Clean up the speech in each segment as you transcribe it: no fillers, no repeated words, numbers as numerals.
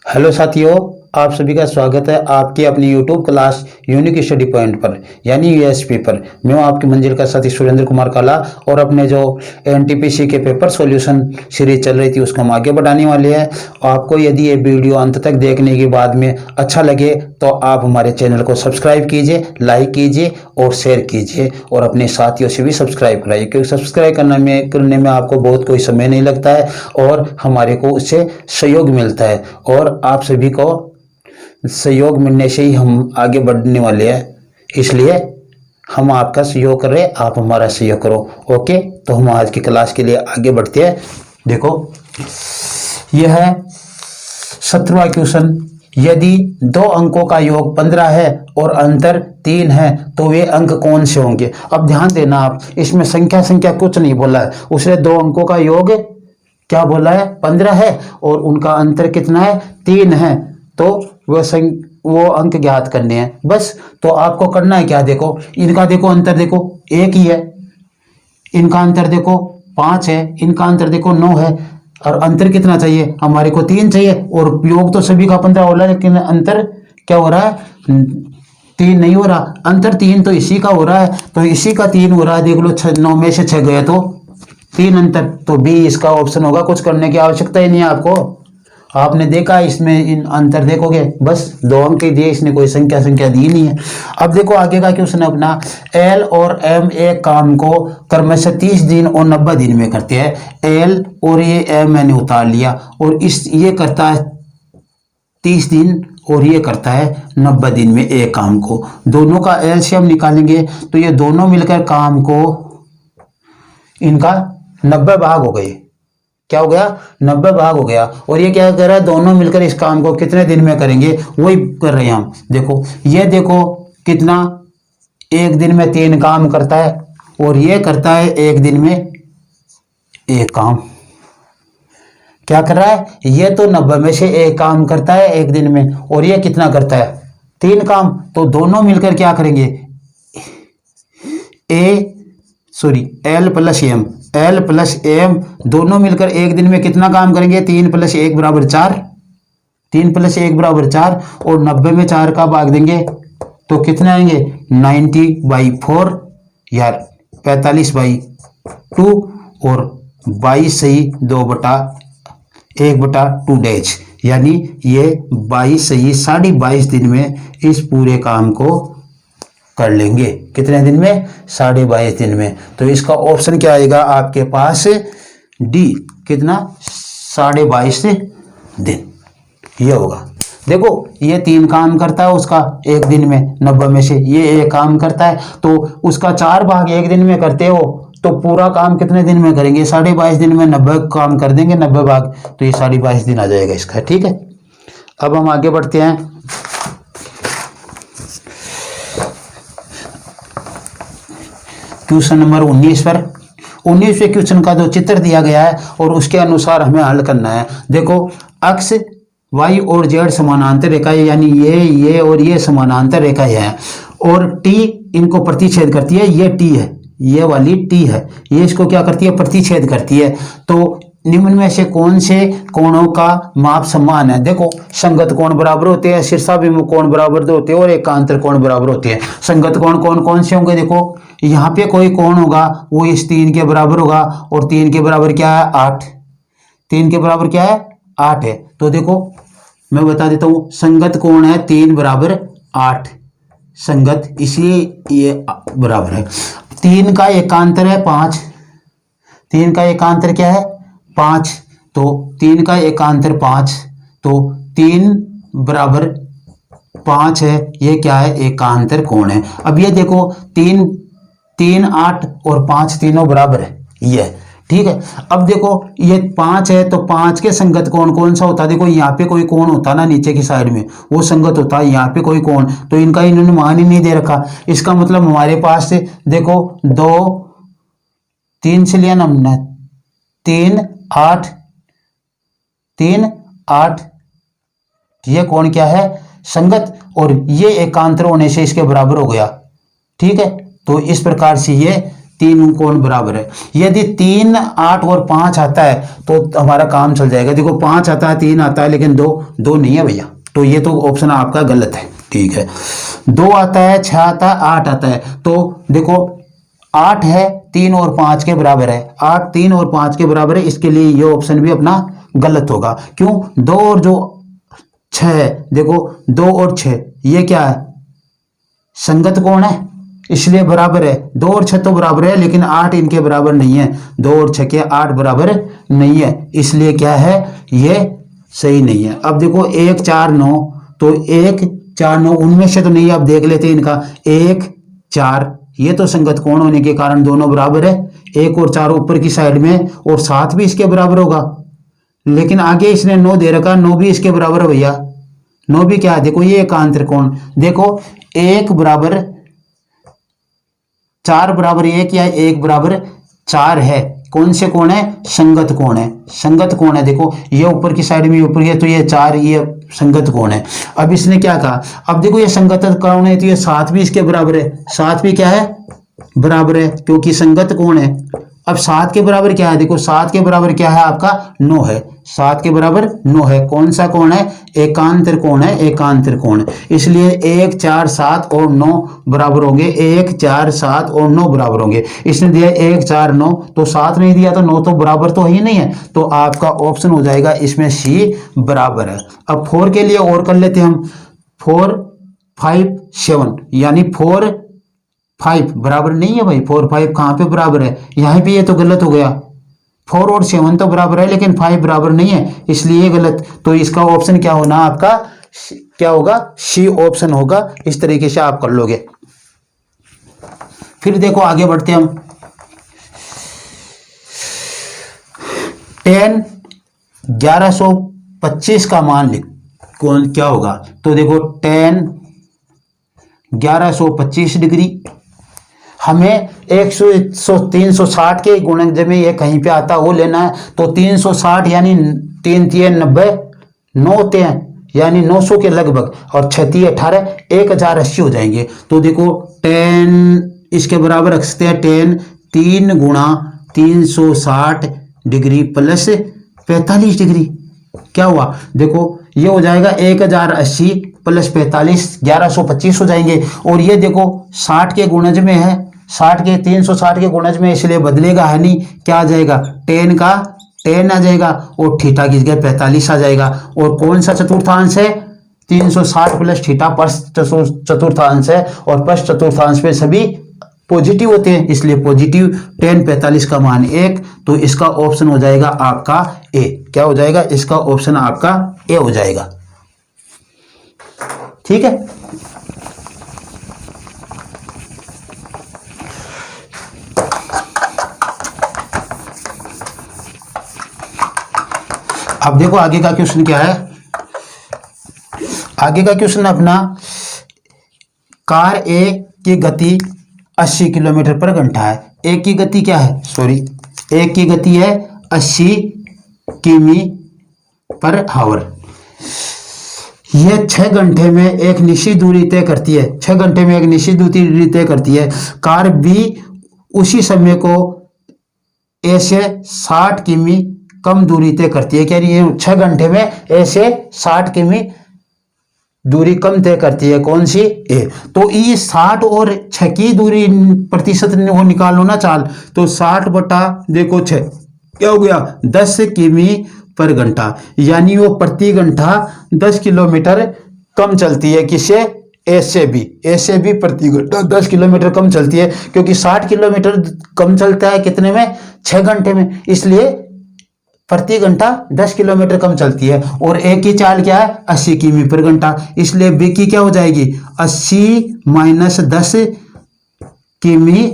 Hello साथियों, आप सभी का स्वागत है आपकी अपनी YouTube class unique study point पर यानी यूएसपी पर। मैं हूं आपकी मंजिल का साथी सुरेंद्र कुमार काला और अपने जो एनटीपीसी के पेपर सॉल्यूशन सीरीज चल रही थी उसको हम आगे बढ़ाने वाले हैं। आपको यदि ये वीडियो अंत तक देखने के बाद में अच्छा लगे तो आप हमारे चैनल को सब्सक्राइब कीजिए, लाइक कीजिए और शेयर कीजिए और अपने साथियों से भी सब्सक्राइब कराइए, क्योंकि सब्सक्राइब करने में आपको बहुत कोई समय नहीं लगता है और हमारे को उससे सहयोग मिलता है और आप सभी को सहयोग मिलने से ही हम आगे बढ़ने वाले हैं। इसलिए हम आपका सहयोग कर रहे हैं, आप हमारा सहयोग करो। ओके, तो हम आज की क्लास के लिए आगे बढ़ते हैं। देखो, यह है 17वां क्वेश्चन। यदि दो अंकों का योग 15 है और अंतर 3 है तो वे अंक कौन से होंगे। अब ध्यान देना, आप इसमें संख्या कुछ नहीं बोला है, उसने दो अंकों का योग क्या बोला है, 15 है और उनका अंतर कितना है, 3 है। तो वो अंक ज्ञात करने हैं बस। तो आपको करना है क्या, देखो इनका देखो अंतर देखो 1 ही है, इनका अंतर देखो 5 है, इनका अंतर देखो 9 है और अंतर कितना चाहिए हमारे को, 3 चाहिए। और योग तो सभी का 15 हो रहा है, लेकिन अंतर क्या हो रहा है, 3 नहीं हो रहा। अंतर 3 तो इसी का हो रहा है, तो इसी का 3 हो रहा है। देख लो 9 में से 6 गए तो 3 अंतर, तो बी इसका ऑप्शन होगा। कुछ करने की आवश्यकता ही नहीं है आपको, आपने देखा इसमें इन अंतर देखोगे बस 2 अंक ही दिए, इसने कोई संख्या दी नहीं है। अब देखो आगे का क्वेश्चन है अपना, एल और एम एक काम को क्रमशः 30 दिन और 90 दिन में करते हैं। एल और ये एम मैंने उतार लिया और ये करता है 30 दिन और ये करता है 90 दिन में एक काम को। दोनों का एलसीएम निकालेंगे तो ये दोनों मिलकर काम को इनका 90 भाग हो गए। क्या हो गया, 90 भाग हो गया। और ये क्या कर रहा है, दोनों मिलकर इस काम को कितने दिन में करेंगे वही कर रहे हैं हम। देखो ये देखो कितना, एक दिन में 3 काम करता है और ये करता है एक दिन में एक काम। क्या कर रहा है, ये तो 90 में से एक काम करता है एक दिन में और ये कितना करता है, 3 काम। तो दोनों मिलकर क्या करेंगे, L plus M, L plus M दोनों मिलकर एक दिन में कितना काम करेंगे, 3 + 1 = 4, 3 + 1 = 4 और 90 में 4 का भाग देंगे तो कितने आएंगे, 90/4 या 45/2 और 22 सही 2/1/2 यानी ये 22 सही 22.5 दिन में इस पूरे काम को कर लेंगे। कितने दिन में, 22.5 दिन में। तो इसका ऑप्शन क्या आएगा आपके पास, डी, कितना, 22.5 दिन ये होगा। देखो ये 3 काम करता है उसका एक दिन में 90 में से, ये एक काम करता है तो उसका 4 भाग एक दिन में करते हो तो पूरा काम कितने दिन में करेंगे, 22.5 दिन में 90 काम कर देंगे, 90 भाग, तो ये 22.5 दिन आ जाएगा इसका। ठीक है, अब हम आगे बढ़ते हैं। क्वेश्चन नंबर 19 पर। 19वें क्वेश्चन का जो चित्र दिया गया है और उसके अनुसार हमें हल करना है। देखो अक्ष y और z समानांतर रेखाएं, यानी ये और ये समानांतर रेखाएं हैं और t इनको प्रतिच्छेद करती है। ये t है, ये वाली t है, ये इसको क्या करती है, प्रतिच्छेद करती है। तो निम्न में से कौन से कोणों का माप समान है। देखो संगत कोण बराबर होते हैं, शीर्षाभिमुख कोण बराबर होते हैं और एकांतर कोण बराबर होते हैं। संगत कोण कौन से होंगे, देखो यहाँ पे कोई कोण होगा वो इस 3 के बराबर होगा और 3 के बराबर क्या है, 8, 3 के बराबर क्या है, 8 है। तो देखो मैं बता देता हूँ, संगत कोण है 3 = 8 संगत, इसलिए ये बराबर है। 3 का एकांतर है 5, 3 का एकांतर क्या है, 5, तो 3 का एकांतर 5, तो 3 = 5 है, ये क्या है, एकांतर कोण है। अब ये देखो 3, 8 और 5 तीनों बराबर है ये, ठीक है। अब देखो ये 5 है तो 5 के संगत कोण कौन सा होता है, देखो यहाँ पे कोई कोण होता ना नीचे की साइड में, वो संगत होता है, यहाँ पे कोई कोण, तो इनका इन्होंने मान ही नहीं दे रखा। इसका मतलब हमारे पास से देखो 2, 3 से लिया ना हमने, 3, 8, 3, 8, ये कोण क्या है, संगत, और ये एकांतर होने से इसके बराबर हो गया। ठीक है, तो इस प्रकार से ये तीन कोण बराबर है। यदि 3, 8 और 5 आता है तो हमारा काम चल जाएगा। देखो 5 आता है, 3 आता है, लेकिन दो नहीं है भैया, तो ये तो ऑप्शन आपका गलत है। ठीक है, 2 आता है, 6 आता है, 8 आता है, तो देखो 8 है, 3 और 5 के बराबर है, 8 3 और 5 के बराबर है, इसके लिए ये ऑप्शन भी अपना गलत होगा। क्यों? 2 और जो 6 है, देखो 2 और 6 ये क्या है, संगत कोण है, इसलिए बराबर है। 2 और 6 तो बराबर है, लेकिन 8 इनके बराबर नहीं है। 2 और 6 के 8 बराबर नहीं है, इसलिए क्या है, ये सही नहीं है। अब देखो 1 4 9, तो 1 4 9 उनमें से तो नहीं, आप देख लेते हैं इनका 1 4, ये तो संगत कोण होने के कारण दोनों बराबर है। 1 और 4 ऊपर की साइड में, और 7 भी इसके बराबर होगा, लेकिन आगे इसने 9 दे रखा, 9 भी इसके बराबर है भैया। 9 भी क्या है, देखो ये एकांत त्रिकोण, देखो 1 बराबर 4 बराबर 1 या 1 बराबर 4 है। कौन से कोण है, संगत कोण है, संगत कोण है। देखो ये ऊपर की साइड में ऊपर है, तो ये 4, ये संगत कोण है। अब इसने क्या कहा, अब देखो ये संगत कोण है, तो ये 7 भी इसके बराबर है, 7 भी क्या है, बराबर है, क्योंकि संगत कोण है। अब 7 के बराबर क्या है, देखो 7 के बराबर क्या है आपका, 9 है, 7 के बराबर 9 है। कौन सा कोण है, एकांत त्रिकोण है, एकांत त्रिकोण, इसलिए 1 4 7 और 9 बराबर होंगे, 1 4 7 और 9 बराबर होंगे। इसने दिया 1 4 9, तो 7 नहीं दिया, तो 9 तो बराबर तो ही नहीं है, तो आपका ऑप्शन हो जाएगा इसमें सी बराबर है। अब 4 के लिए और कर लेते हैं हम, 4 5 7, यानी 4 5 बराबर नहीं है भाई, 4 5 कहाँ पे बराबर है, यहाँ भी ये तो गलत हो गया। 4 और 7 तो बराबर है, लेकिन 5 बराबर नहीं है, इसलिए गलत। तो इसका ऑप्शन क्या होना आपका, क्या होगा, सी ऑप्शन होगा। इस तरीके से आप कर लोगे। फिर देखो आगे बढ़ते हम, 10 1125 का मान लिख, कौन क्या होगा, तो देखो 10 1125 डिग्री, हमें 360 के गुणज में ये कहीं पे आता वो लेना है, तो 360 यानी 3 3 90, 9 3 यानी 900 के लगभग, और 6 3 18, 1080 हो जाएंगे। तो देखो 10 इसके बराबर रख सकते हैं, 10 3 गुणा 360 डिग्री प्लस 45 डिग्री, क्या हुआ, देखो ये हो जाएगा 1080 प्लस 45, 1125 हो जाएंगे। और ये देखो 60 के गुणज में है, 60 के 360 के गुणज में, इसलिए बदलेगा है नहीं, क्या आ जाएगा, 10 का 10 आ जाएगा, और थीटा की जगह 45 आ जाएगा। और कौन सा चतुर्थांश है, 360 प्लस थीटा पश्च चतुर्थांश है, और पश्च चतुर्थांश में सभी पॉजिटिव होते हैं, इसलिए पॉजिटिव 10 45 का मान 1, तो इसका ऑप्शन हो जाएगा आपका ए। क्या हो जाएगा, इसका ऑप्शन आपका ए हो जाएगा। ठीक है, अब देखो आगे का क्वेश्चन क्या है। आगे का क्वेश्चन अपना, कार ए की गति 80 किलोमीटर पर घंटा है। ए की गति क्या है, सॉरी, ए की गति है 80 किमी पर आवर। यह 6 घंटे में एक निश्चित दूरी तय करती है, 6 घंटे में एक निश्चित दूरी तय करती है। कार बी उसी समय को ए से 60 किमी कम दूरी तय करती है। क्या ये 6 घंटे में ए से 60 किमी दूरी कम तय करती है, कौन सी, ए। तो ये 60 और 6 की दूरी प्रतिशत वो निकाल लो ना चाल, तो 60 बटा देखो 6 क्या हो गया, 10 किमी पर घंटा, यानी वो प्रति घंटा 10 किलोमीटर कम चलती है। किससे, ए से बी, ए से बी प्रति घंटा 10 किलोमीटर कम चलती है, क्योंकि 60 किलोमीटर कम चलता है कितने में, 6 घंटे में, इसलिए प्रति घंटा 10 किलोमीटर कम चलती है। और ए की चाल क्या है, 80 किमी पर घंटा, इसलिए बी की क्या हो जाएगी, 80 माइनस 10 किमी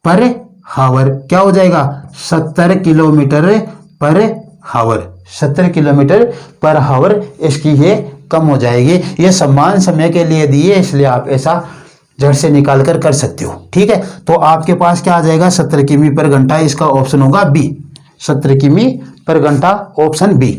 पर हावर, क्या हो जाएगा, 70 किलोमीटर पर हावर, 70 किलोमीटर पर हावर इसकी ये कम हो जाएगी। ये समान समय के लिए दिए, इसलिए आप ऐसा झट से निकाल कर सकते हो। ठीक है, तो आपके पास क्या आ जाएगा, 70 किमी पर घंटा, इसका ऑप्शन होगा बी, 70 किमी पर घंटा, ऑप्शन बी।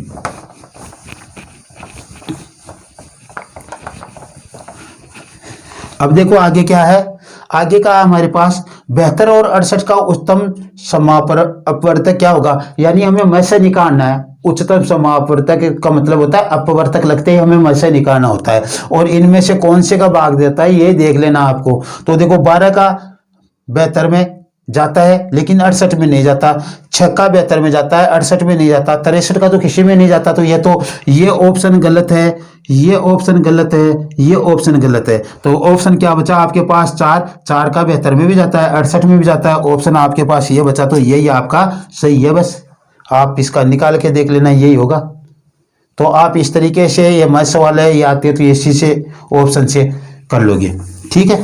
अब देखो आगे क्या है, आगे का हमारे पास 72 और 68 का उच्चतम समापवर्तक क्या होगा, यानी हमें मध्य से निकालना है। उच्चतम समापवर्तक का मतलब होता है अपवर्तक लगते ही हमें मध्य से निकालना होता है, और इनमें से कौन से का भाग देता है ये देख लेना आपको। तो देखो 12 का 72 में जाता है लेकिन 68 में नहीं जाता, 6 का 72 में जाता है 68 में नहीं जाता, 63 का तो किसी में नहीं जाता। तो ये ऑप्शन गलत है, ये ऑप्शन गलत है, ये ऑप्शन गलत है। तो ऑप्शन क्या बचा आपके पास, 4 का 72 में भी जाता है 68 में भी जाता है, ऑप्शन आपके पास ये बचा। तो यही आपका सही है, बस आप इसका निकाल के देख लेना, यही होगा। तो आप इस तरीके से ये मैथ सवाल है ये आते हैं तो इसी से ऑप्शन से कर लोगे, ठीक है।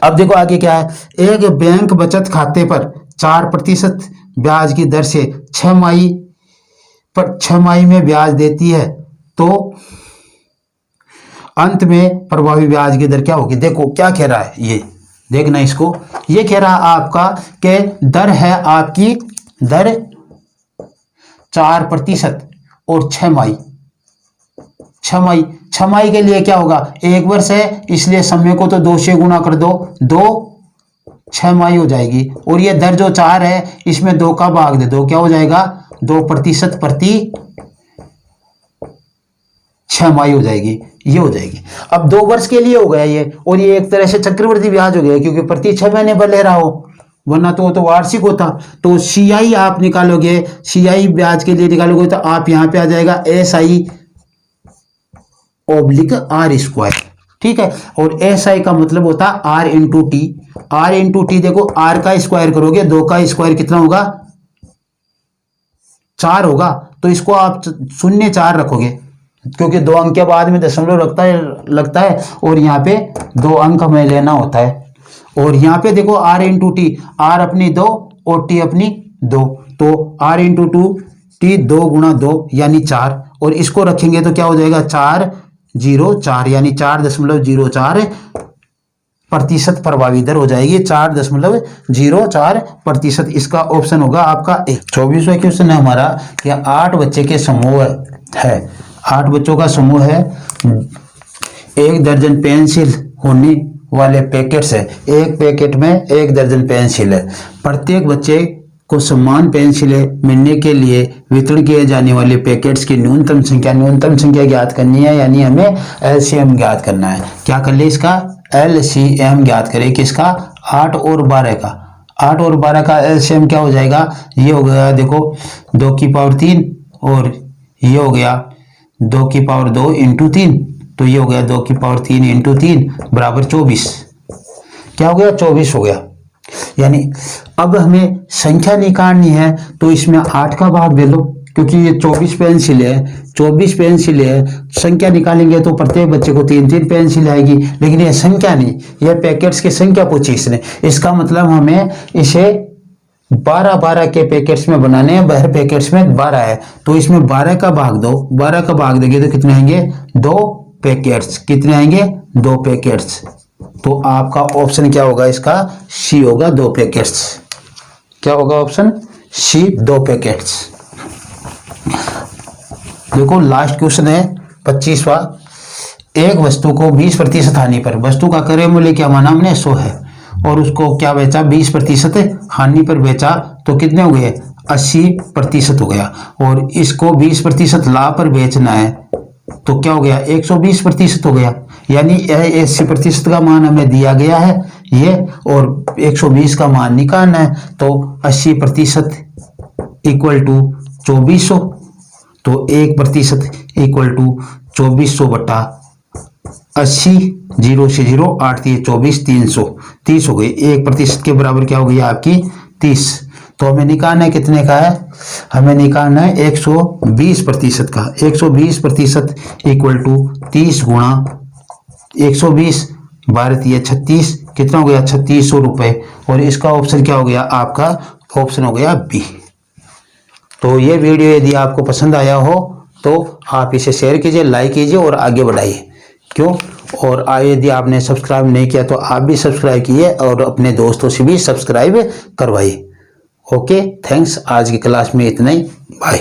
अब देखो आगे क्या है, एक बैंक बचत खाते पर 4% ब्याज की दर से 6 माही में ब्याज देती है, तो अंत में प्रभावी ब्याज की दर क्या होगी। देखो क्या कह रहा है, ये देखना इसको, ये कह रहा है आपका कि दर है आपकी, दर 4% और 6 माही, 6 माही के लिए क्या होगा, 1 वर्ष है इसलिए समय को तो 2 से गुना कर दो, 2 6 माही हो जाएगी। और ये दर जो 4 है इसमें 2 का भाग दे दो, क्या हो जाएगा 2% प्रति 6 माही हो जाएगी, ये हो जाएगी। अब 2 वर्ष के लिए हो गया ये, और ये एक तरह से चक्रवृद्धि ब्याज हो गया क्योंकि प्रति 6 महीने पर ले रहा हो, वरना तो वार्षिक होता। तो सीआई आप निकालोगे, सीआई ब्याज के लिए निकालोगे तो आप यहां पे आ जाएगा SI ओब्लिक R², ठीक है। और SI का मतलब होता है R into T, R into T. देखो R का स्क्वायर करोगे, 2 का स्क्वायर कितना होगा 4 होगा, तो इसको आप 0.4 रखोगे क्योंकि 2 अंक के बाद में दशमलव लगता है और यहाँ पे 2 अंक हमें लेना होता है। और यहाँ पे देखो R इंटू टी, R अपनी 2 और T अपनी 2, तो R इंटू 2 T 2 गुणा 2 यानी 4, और इसको रखेंगे तो क्या हो जाएगा 404 यानी 4.04% प्रभावी दर हो जाएगी, 4.04%। इसका ऑप्शन होगा आपका ए। 24वां क्वेश्चन है हमारा कि 8 बच्चे के समूह है, 8 बच्चों का समूह है, 1 दर्जन पेंसिल होने वाले पैकेट्स है, एक पैकेट में 1 दर्जन पेंसिल है। प्रत्येक बच्चे को समान पेंसिलें मिलने के लिए वितरण किए जाने वाले पैकेट्स की न्यूनतम संख्या ज्ञात करनी है, यानी हमें LCM ज्ञात करना है। क्या कर ले इसका LCM ज्ञात करें किसका, 8 और 12 का। 8 और 12 का LCM क्या हो जाएगा, ये हो गया देखो 2 की पावर 3 और ये हो गया 2 की पावर 2 इंटू 3, तो ये हो गया 2 की पावर 3 इंटू 3 बराबर 24। क्या हो गया 24 हो गया। यानी अब हमें संख्या निकालनी है तो इसमें 8 का भाग दे लो क्योंकि ये 24 पेंसिल है, 24 पेंसिल है, संख्या निकालेंगे तो प्रत्येक बच्चे को 3-3 पेंसिल आएगी, लेकिन ये संख्या नहीं, ये पैकेट्स की संख्या पूछी इसने। इसका मतलब हमें इसे 12-12 के पैकेट्स में बनाने हैं, हर पैकेट्स में 12 है तो इसमें 12 का भाग दो, 12 का भाग देंगे तो कितने आएंगे 2 पैकेट्स, कितने आएंगे 2 पैकेट्स। तो आपका ऑप्शन क्या होगा इसका, सी होगा 2 पैकेट्स। क्या होगा ऑप्शन सी 2 पैकेट्स। देखो लास्ट क्वेश्चन है 25वां, एक वस्तु को 20% हानि पर, वस्तु का क्रय मूल्य क्या माना हमने 100 है और उसको क्या बेचा 20% हानि पर बेचा तो कितने हो गए 80% हो गया, और इसको 20% लाभ पर बेचना है तो क्या हो गया 120% हो गया, यानी 80% का मान हमें दिया गया है ये और 120 का मान निकालना है, तो 80% इक्वल टू 2400, तो 1% इक्वल टू 2400 बटा 80, 0 से 0 8 3 24 330 हो गई। 1% के बराबर क्या हो गई आपकी 30। तो हमें निकालना है कितने का है, हमें निकालना है 120% का। 120% इक्वल टू 30 गुणा 120 12 36, कितना हो गया 3600 रुपये, और इसका ऑप्शन क्या हो गया आपका, ऑप्शन हो गया बी। तो ये वीडियो यदि आपको पसंद आया हो तो आप इसे शेयर कीजिए, लाइक कीजिए और आगे बढ़ाइए। क्यों, और यदि आपने सब्सक्राइब नहीं किया तो आप भी सब्सक्राइब कीजिए और अपने दोस्तों से भी सब्सक्राइब करवाइए। Okay, thanks. आज की क्लास में इतना ही, बाय।